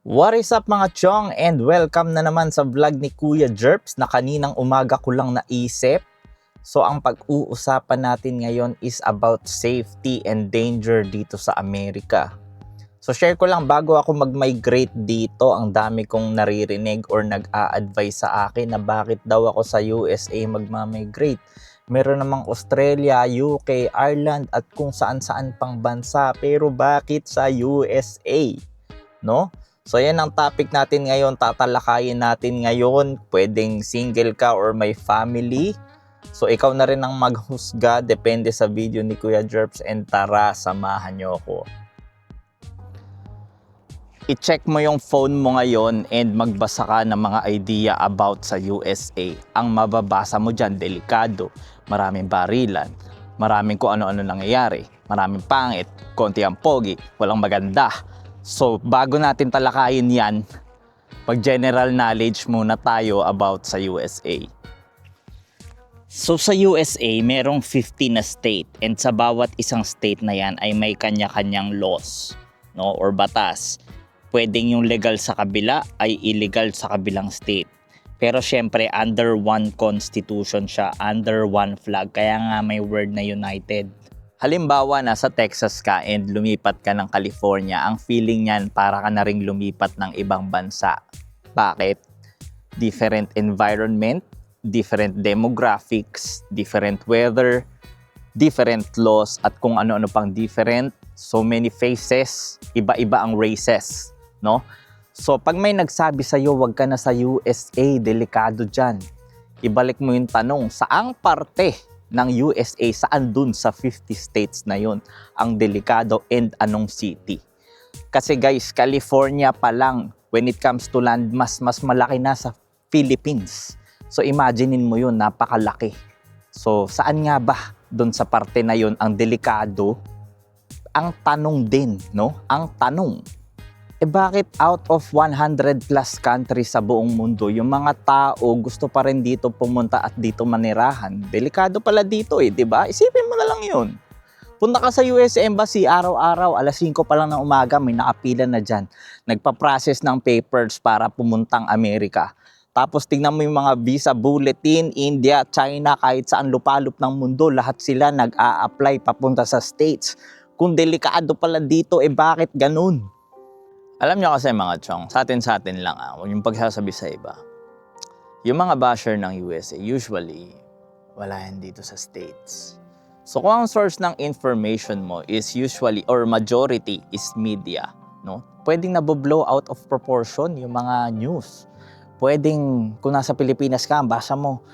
What is up mga chong, and welcome na naman sa vlog ni Kuya Jerps na kaninang umaga ko lang naisip. So ang pag-uusapan natin ngayon is about safety and danger dito sa Amerika. So share ko lang, bago ako mag-migrate dito, ang dami kong naririnig or nag-a-advise sa akin na bakit daw ako sa USA magma-migrate. Meron namang Australia, UK, Ireland at kung saan-saan pang bansa, pero bakit sa USA? No? So yan ang topic natin ngayon, tatalakayin natin ngayon. Pwedeng single ka or may family. So ikaw na rin ang maghusga, depende sa video ni Kuya Jerps, and tara, samahan nyo ako. I-check mo yung phone mo ngayon and magbasa ka ng mga idea about sa USA. Ang mababasa mo dyan, delikado, maraming barilan, maraming kung ano-ano nangyayari, maraming pangit, konti ang pogi, walang maganda. So bago natin talakayin yan, mag-general knowledge muna tayo about sa USA. So sa USA, merong 50 na state, and sa bawat isang state na yan ay may kanya-kanyang laws, no, or batas. Pwedeng yung legal sa kabila ay illegal sa kabilang state. Pero syempre, under one constitution siya, under one flag. Kaya nga may word na United. Halimbawa, nasa Texas ka and lumipat ka ng California, ang feeling niyan para ka na ring lumipat ng ibang bansa. Bakit? Different environment, different demographics, different weather, different laws, at kung ano-ano pang different. So many faces, iba-iba ang races, no? So pag may nagsabi sa'yo, wag ka na sa USA, delikado dyan. Ibalik mo yung tanong, saang parte ng USA, saan dun sa 50 states na yun ang delikado and anong city? Kasi guys, California pa lang, when it comes to land, mas malaki na sa Philippines. So imaginein mo yun, napakalaki. So saan nga ba dun sa parte na yun ang delikado? Ang tanong din, no? Ang tanong, bakit out of 100 plus countries sa buong mundo, yung mga tao gusto pa rin dito pumunta at dito manirahan? Delikado pala dito di ba? Isipin mo na lang yun. Punta ka sa US Embassy, araw-araw, alas 5 pa lang ng umaga, may nakapila na dyan. Nagpa-process ng papers para pumuntang Amerika. Tapos tingnan mo yung mga visa bulletin, India, China, kahit saan lupalop ng mundo, lahat sila nag-a-apply papunta sa States. Kung delikado pala dito, bakit ganun? Alam nyo kasi mga chong, sa atin lang huwag yung pagsasabi sa iba. Yung mga basher ng USA, usually, wala yan dito sa States. So kung ang source ng information mo is usually, or majority, is media, no? Pwedeng naboblow out of proportion yung mga news. Pwedeng, kung nasa Pilipinas ka, basa mo,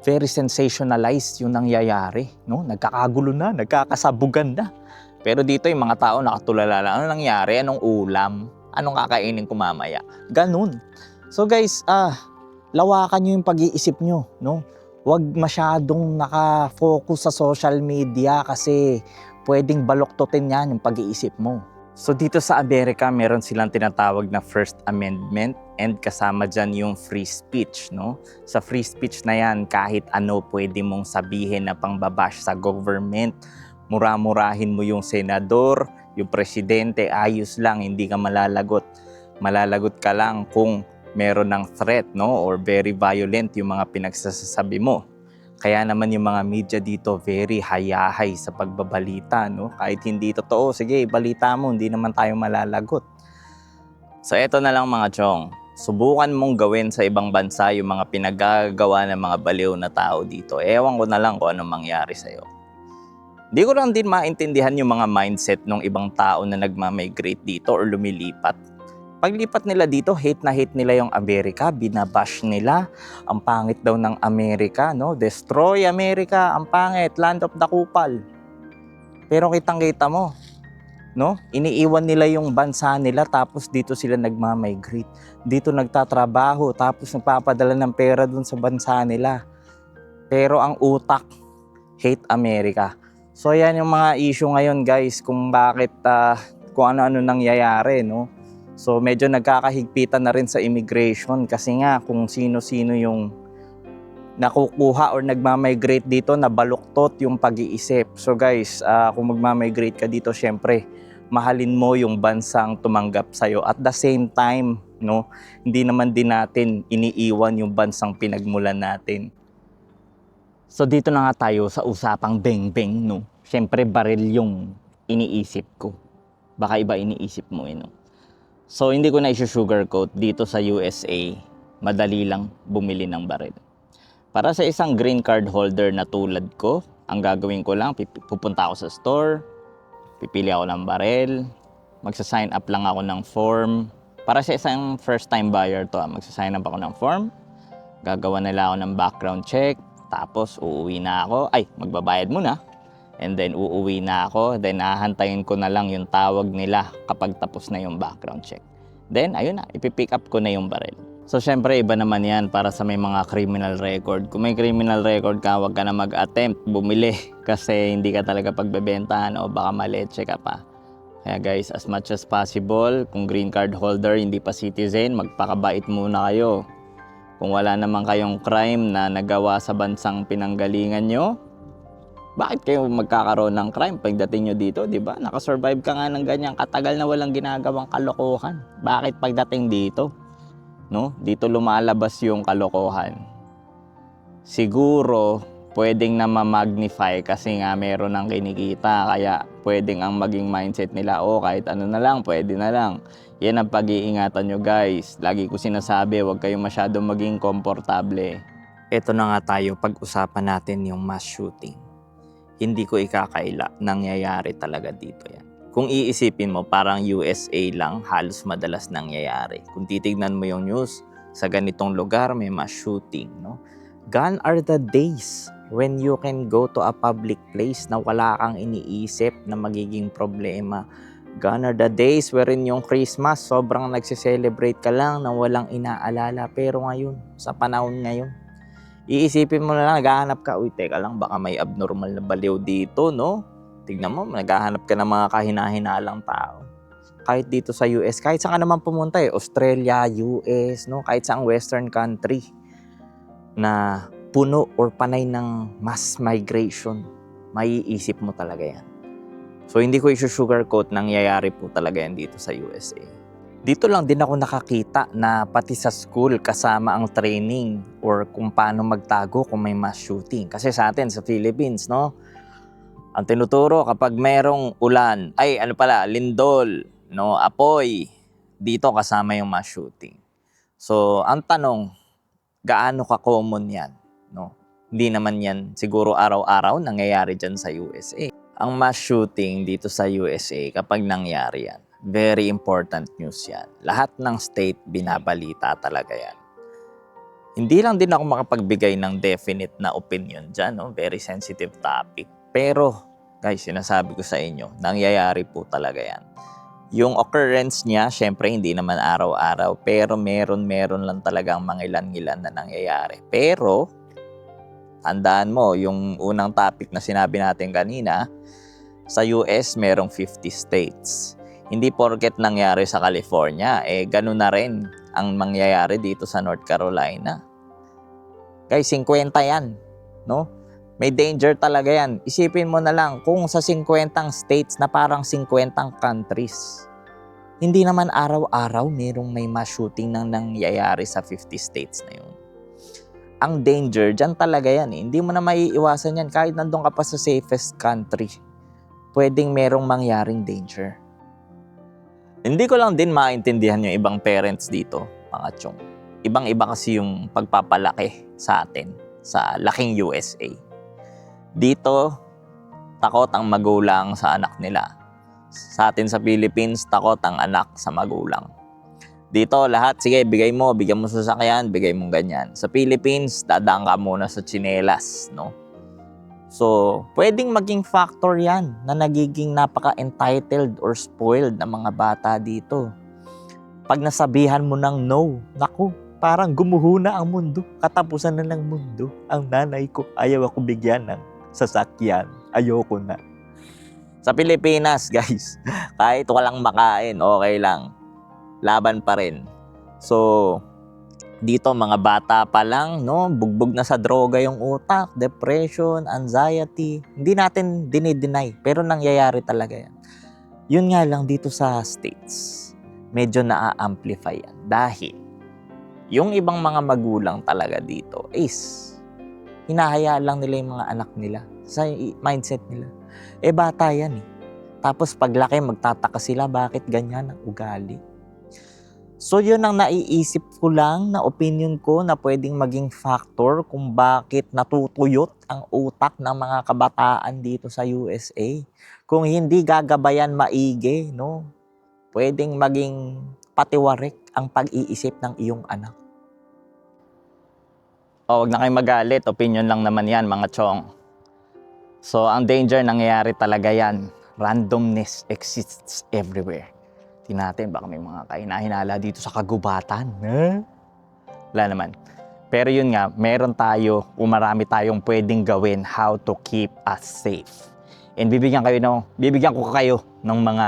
very sensationalized yung nangyayari, no? Nagkakagulo na, nagkakasabugan na. Pero dito yung mga tao nakatulala lang, ano nangyari, anong ulam, anong kakainin ko mamaya. Ganun. So guys, lawakan nyo yung pag-iisip nyo, no? Huwag masyadong naka-focus sa social media kasi pwedeng baloktotin yan yung pag-iisip mo. So dito sa Amerika, meron silang tinatawag na First Amendment, and kasama dyan yung free speech, no? Sa free speech na yan, kahit ano pwede mong sabihin na pangbabash sa government. Mura-murahin mo yung senador, yung presidente, ayos lang, hindi ka malalagot. Malalagot ka lang kung meron ng threat, no? Or very violent yung mga pinagsasabi mo. Kaya naman yung mga media dito very hayahay sa pagbabalita, no? Kahit hindi totoo, sige, balita mo, hindi naman tayo malalagot. So eto na lang mga chong, subukan mong gawin sa ibang bansa yung mga pinagagawa ng mga baliw na tao dito. Ewan ko na lang kung anong mangyari sa'yo. Di ko lang din maintindihan yung mga mindset ng ibang tao na nagmamigrate dito or lumilipat. Paglipat nila dito, hate na hate nila yung Amerika, binabash nila. Ang pangit daw ng Amerika, no? Destroy America, ang pangit, land of the kupal. Pero kitang-kita mo, no? Iniiwan nila yung bansa nila tapos dito sila nagmamigrate. Dito nagtatrabaho tapos nagpapadala ng pera dun sa bansa nila. Pero ang utak, hate America. So yan yung mga issue ngayon guys, kung bakit, kung ano-ano nangyayari, no? So medyo nagkakahigpitan na rin sa immigration kasi nga kung sino-sino yung nakukuha or nagmamigrate dito, nabaluktot yung pag-iisip. So guys, kung magmamigrate ka dito, syempre, mahalin mo yung bansang tumanggap sa'yo. At the same time, no, hindi naman din natin iniiwan yung bansang pinagmulan natin. So dito na nga tayo sa usapang beng-beng, no. Siyempre baril yung iniisip ko. Baka iba iniisip mo, no. So hindi ko na i-sugarcoat, dito sa USA, madali lang bumili ng baril. Para sa isang green card holder na tulad ko, ang gagawin ko lang, pupunta ako sa store, pipili ako ng baril, magsa-sign up lang ako ng form. Para sa isang first time buyer to, magsa-sign up ako ng form, gagawa nila ako ng background check, tapos uuwi na ako, magbabayad muna, and then uuwi na ako, then hahantayin ko na lang yung tawag nila kapag tapos na yung background check. Then ayun na, ipipick up ko na yung baril. So syempre iba naman yan para sa may mga criminal record. Kung may criminal record ka, huwag ka na mag-attempt bumili kasi hindi ka talaga pagbebentahan o baka maleche ka pa. Kaya guys, as much as possible, kung green card holder, hindi pa citizen, magpakabait muna kayo. Kung wala naman kayong crime na nagawa sa bansang pinanggalingan nyo, bakit kayo magkakaroon ng crime pagdating nyo dito, di ba? Nakasurvive ka nga ng ganyang katagal na walang ginagawang kalokohan. Bakit pagdating dito? No? Dito lumalabas yung kalokohan. Siguro pwedeng na ma-magnify kasi nga meron ng kinikita, kaya pwedeng ang maging mindset nila, kahit ano na lang, pwede na lang. Yan ang pag-iingatan nyo guys. Lagi ko sinasabi, huwag kayong masyadong maging komportable. Ito na nga tayo, pag-usapan natin yung mass shooting. Hindi ko ikakaila, nangyayari talaga dito yan. Kung iisipin mo, parang USA lang halos madalas nangyayari. Kung titignan mo yung news, sa ganitong lugar may mass shooting, no? Gone are the days when you can go to a public place na wala kang iniisip na magiging problema. Gone are the days wherein yung Christmas, sobrang nagse-celebrate ka lang na walang inaalala. Pero ngayon, sa panahon ngayon, iisipin mo na lang, naghahanap ka, teka lang, baka may abnormal na baliw dito, no? Tignan mo, naghahanap ka ng mga kahina-hinalang tao. Kahit dito sa US, kahit saan ka naman pumunta Australia, US, no? Kahit saang western country na puno or panay ng mass migration, maiisip mo talaga yan. So hindi ko i-sugarcoat, nangyayari po talaga yan dito sa USA. Dito lang din ako nakakita na pati sa school kasama ang training or kung paano magtago kung may mass shooting. Kasi sa atin, sa Philippines, no? Ang tinuturo kapag merong ulan, lindol, no, apoy, dito kasama yung mass shooting. So, ang tanong, gaano ka-common yan? No? Hindi naman yan siguro araw-araw nangyayari dyan sa USA. Ang mass shooting dito sa USA, kapag nangyari yan, very important news yan. Lahat ng state, binabalita talaga yan. Hindi lang din ako makapagbigay ng definite na opinion dyan, no? Very sensitive topic. Pero, guys, sinasabi ko sa inyo, nangyayari po talaga yan. Yung occurrence niya, syempre hindi naman araw-araw, pero meron lang talagang mga ilan-ilan na nangyayari. Pero, tandaan mo, yung unang topic na sinabi natin kanina, sa US, merong 50 states. Hindi porket nangyari sa California, ganun na rin ang mangyayari dito sa North Carolina. Guys, 50 yan, no? May danger talaga yan. Isipin mo na lang, kung sa 50 states na parang 50 countries, hindi naman araw-araw merong may mass shooting nang nangyayari sa 50 states na yun. Ang danger, dyan talaga yan. Hindi mo na maiiwasan yan. Kahit nandun ka pa sa safest country, pwedeng merong mangyaring danger. Hindi ko lang din maintindihan yung ibang parents dito, mga chong. Ibang-iba kasi yung pagpapalaki sa atin, sa laking USA. Dito, takot ang magulang sa anak nila. Sa atin sa Philippines, takot ang anak sa magulang. Dito, lahat, sige, bigyan mo sa sasakyan, bigay mo ganyan. Sa Philippines, dadaan ka muna sa tsinelas, no? So, pwedeng maging factor yan na nagiging napaka-entitled or spoiled ng mga bata dito. Pag nasabihan mo ng no, naku, parang gumuhuna ang mundo. Katapusan na ng mundo. Ang nanay ko, ayaw ako bigyan ng sasakyan. Ayoko na. Sa Pilipinas, guys, kahit walang makain, okay lang. Laban pa rin. So, dito mga bata pa lang, no, bugbog na sa droga yung utak, depression, anxiety. Hindi natin dinideny, pero nangyayari talaga yan. Yun nga lang dito sa States, medyo na-amplify yan. Dahil yung ibang mga magulang talaga dito is hinahayaan lang nila yung mga anak nila sa mindset nila. Bata yan eh. Tapos paglaki, magtataka sila bakit ganyan ang ugali. So yun ang naiisip ko lang na opinion ko na pwedeng maging factor kung bakit natutuyot ang utak ng mga kabataan dito sa USA. Kung hindi gagabayan maigi, no? Pwedeng maging patiwarik ang pag-iisip ng iyong anak. Huwag na kayong magalit. Opinion lang naman yan, mga chong. So, ang danger, nangyayari talaga yan. Randomness exists everywhere. Tingnan natin, baka may mga kahinahinala dito sa kagubatan. Wala naman. Pero yun nga, meron tayo, marami tayong pwedeng gawin how to keep us safe. And bibigyan ko kayo ng mga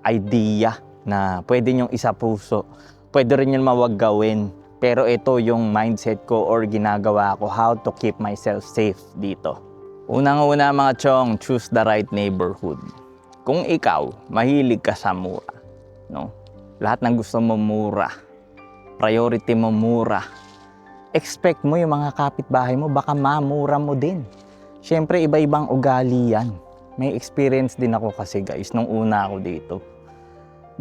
idea na pwede nyong isapuso. Pwede rin yun mawag gawin. Pero ito yung mindset ko or ginagawa ko how to keep myself safe dito. Unang-una mga chong, choose the right neighborhood. Kung ikaw, mahilig ka sa mura, no? Lahat ng gusto mo mura, priority mo mura, expect mo yung mga kapitbahay mo, baka mamura mo din. Siyempre, iba-ibang ugali yan. May experience din ako kasi guys, nung una ako dito.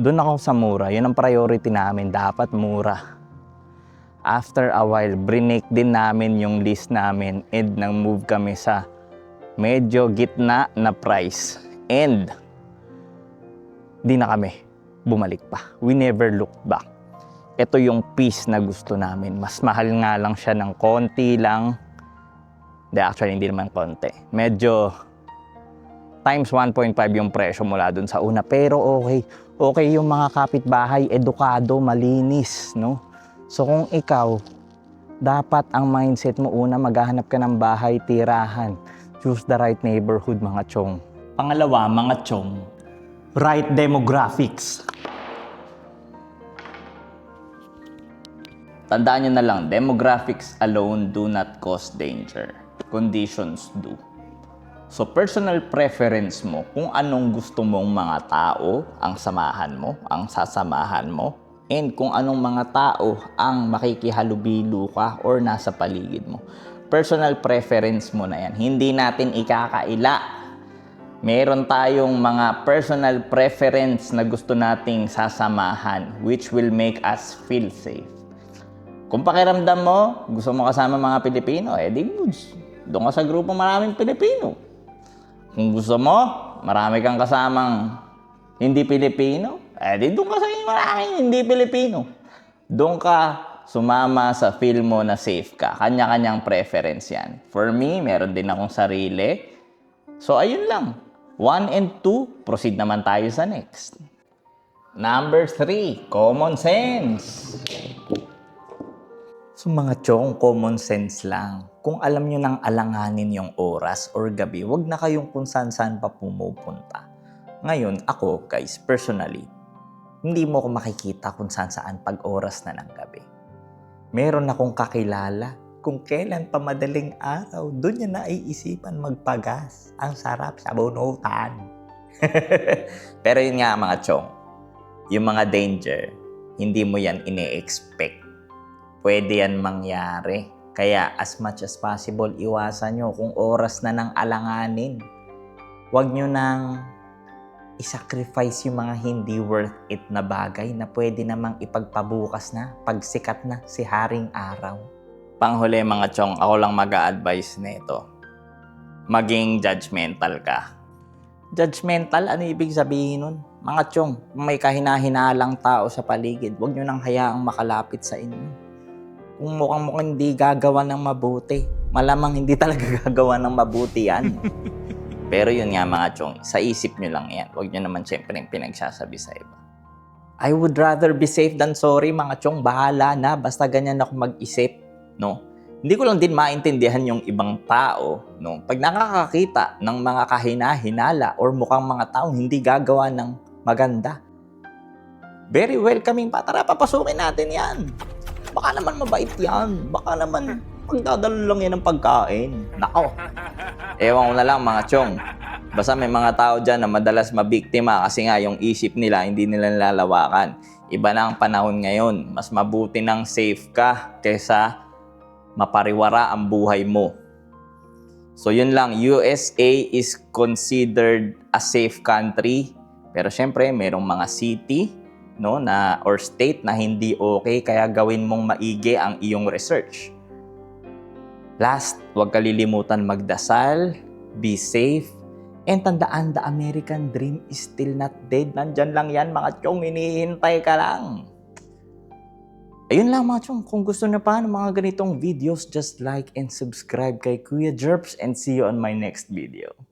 Doon ako sa mura, yun ang priority namin, dapat mura. After a while, brinik din namin yung list namin and nang-move kami sa medyo gitna na price. And di na kami bumalik pa. We never looked back. Ito yung piece na gusto namin. Mas mahal nga lang siya ng konti lang. Actually, hindi naman konti. Medyo times 1.5 yung presyo mula dun sa una. Pero okay. Okay yung mga kapitbahay, edukado, malinis, no? So kung ikaw, dapat ang mindset mo una, maghahanap ka ng bahay, tirahan. Choose the right neighborhood, mga chong. Pangalawa, mga chong, right demographics. Tandaan nyo na lang, demographics alone do not cause danger. Conditions do. So personal preference mo, kung anong gusto mong mga tao ang samahan mo, ang sasamahan mo, and kung anong mga tao ang makikihalubilo ka or nasa paligid mo. Personal preference mo na yan. Hindi natin ikakaila. Meron tayong mga personal preference na gusto nating sasamahan which will make us feel safe. Kung pakiramdam mo, gusto mo kasama mga Pilipino, di goods. Doon ka sa grupo maraming Pilipino. Kung gusto mo, marami kang kasamang hindi Pilipino, di doon ka sa maraming hindi Pilipino. Doon ka sumama sa feel mo na safe ka. Kanya-kanyang preference yan. For me, meron din akong sarili. So, ayun lang. 1 and 2, proceed naman tayo sa next. Number 3, common sense. So mga chong, common sense lang. Kung alam nyo nang alanganin yung oras or gabi, wag na kayong kung saan-saan pa pumupunta. Ngayon, ako guys, personally, hindi mo ko makikita kung saan-saan pag oras na ng gabi. Meron akong kakilala, kung kailan pa madaling araw, doon niya naiisipan magpagas. Ang sarap sa bunutan. Pero yun nga mga chong, yung mga danger, hindi mo yan ine-expect. Pwede yan mangyari. Kaya as much as possible, iwasan nyo kung oras na ng alanganin. Huwag nyo nang i-sacrifice yung mga hindi worth it na bagay na pwede namang ipagpabukas na pag sikat na si Haring Araw. Panghuli mga chong, ako lang mag-a-advise nito. Maging judgmental ka. Judgmental? Ano ibig sabihin nun? Mga chong, may kahinahinalang tao sa paligid, huwag nyo nang hayaang makalapit sa inyo. Kung mukhang hindi gagawa ng mabuti, malamang hindi talaga gagawa ng mabuti yan. Pero yun nga mga chong, sa isip nyo lang yan. Huwag nyo naman syempre yung pinagsasabi sa iba. I would rather be safe than sorry mga chong. Bahala na, basta ganyan ako mag-isip. No? Hindi ko lang din maintindihan yung ibang tao. No? Pag nakakakita ng mga kahina-hinala or mukhang mga taong hindi gagawa ng maganda. Very welcoming pa. Tara, papasukin natin yan. Baka naman mabait yan. Baka naman pagdadalo lang yan ng pagkain. Nako. Ewan ko na lang mga chong. Basta may mga tao dyan na madalas mabiktima kasi nga yung isip nila hindi nila nilalawakan. Iba na ang panahon ngayon. Mas mabuti nang safe ka kaysa mapariwara ang buhay mo. So yun lang, USA is considered a safe country. Pero syempre, merong mga city, no, na or state na hindi okay, kaya gawin mong maigi ang iyong research. Last, huwag kalilimutan magdasal, be safe, and tandaan, the American dream is still not dead. Nandyan lang yan, mga chong, hinihintay ka lang. Ayun lang mga chong, kung gusto na pa ng mga ganitong videos, just like and subscribe kay Kuya Jerps and see you on my next video.